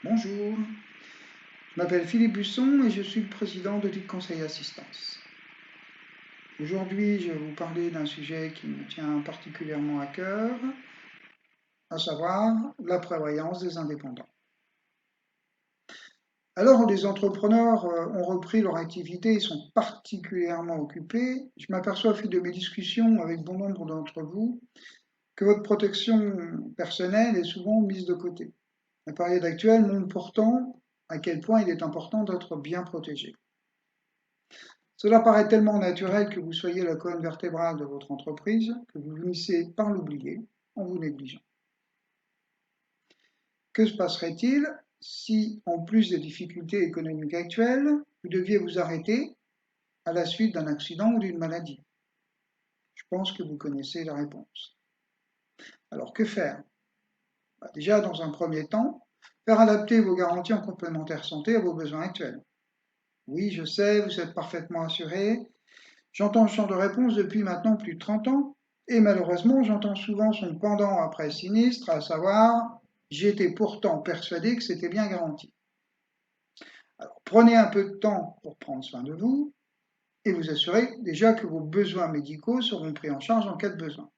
Bonjour, je m'appelle Philippe Busson et je suis le président de DIC Conseil Assistance. Aujourd'hui, je vais vous parler d'un sujet qui me tient particulièrement à cœur, à savoir la prévoyance des indépendants. À l'heure où les entrepreneurs ont repris leur activité et sont particulièrement occupés, je m'aperçois au fil de mes discussions avec bon nombre d'entre vous que votre protection personnelle est souvent mise de côté. La période actuelle montre pourtant à quel point il est important d'être bien protégé. Cela paraît tellement naturel que vous soyez la colonne vertébrale de votre entreprise que vous finissez par l'oublier en vous négligeant. Que se passerait-il si, en plus des difficultés économiques actuelles, vous deviez vous arrêter à la suite d'un accident ou d'une maladie? Je pense que vous connaissez la réponse. Alors que faire? Déjà, dans un premier temps, faire adapter vos garanties en complémentaire santé à vos besoins actuels. Oui, je sais, vous êtes parfaitement assuré. J'entends ce genre de réponse depuis maintenant plus de 30 ans, et malheureusement, j'entends souvent son pendant après sinistre, à savoir j'étais pourtant persuadé que c'était bien garanti. Alors prenez un peu de temps pour prendre soin de vous et vous assurez déjà que vos besoins médicaux seront pris en charge en cas de besoin.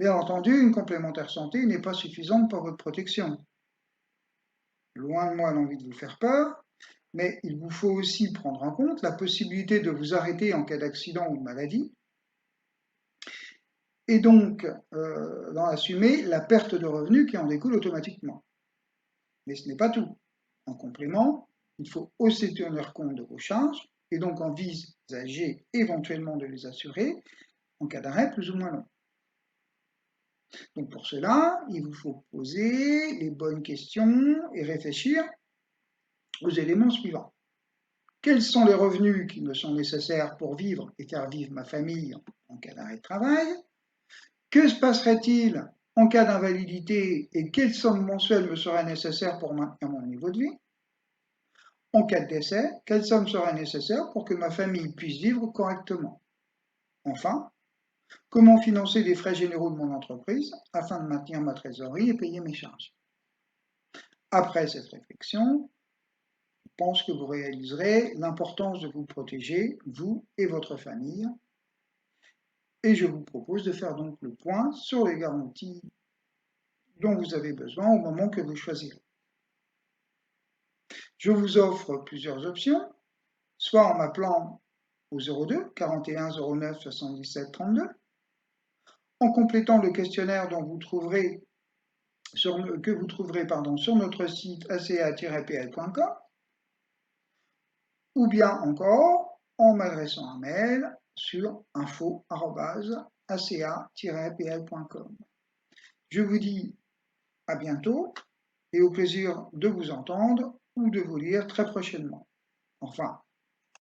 Bien entendu, une complémentaire santé n'est pas suffisante pour votre protection. Loin de moi l'envie de vous faire peur, mais il vous faut aussi prendre en compte la possibilité de vous arrêter en cas d'accident ou de maladie, et donc d'en assumer la perte de revenus qui en découle automatiquement. Mais ce n'est pas tout. En complément, il faut aussi tenir compte de vos charges et donc envisager éventuellement de les assurer en cas d'arrêt plus ou moins long. Donc pour cela, il vous faut poser les bonnes questions et réfléchir aux éléments suivants. Quels sont les revenus qui me sont nécessaires pour vivre et faire vivre ma famille en cas d'arrêt de travail? Que se passerait-il en cas d'invalidité et quelle somme mensuelle me serait nécessaire pour maintenir mon niveau de vie? En cas de décès, quelle somme serait nécessaire pour que ma famille puisse vivre correctement? Enfin, comment financer les frais généraux de mon entreprise afin de maintenir ma trésorerie et payer mes charges? Après cette réflexion, je pense que vous réaliserez l'importance de vous protéger, vous et votre famille, et je vous propose de faire donc le point sur les garanties dont vous avez besoin au moment que vous choisirez. Je vous offre plusieurs options, soit en m'appelant au 02 41 09 77 32, en complétant le questionnaire que vous trouverez sur notre site aca-pl.com, ou bien encore en m'adressant un mail sur info@aca-pl.com. Je vous dis à bientôt et au plaisir de vous entendre ou de vous lire très prochainement. Enfin,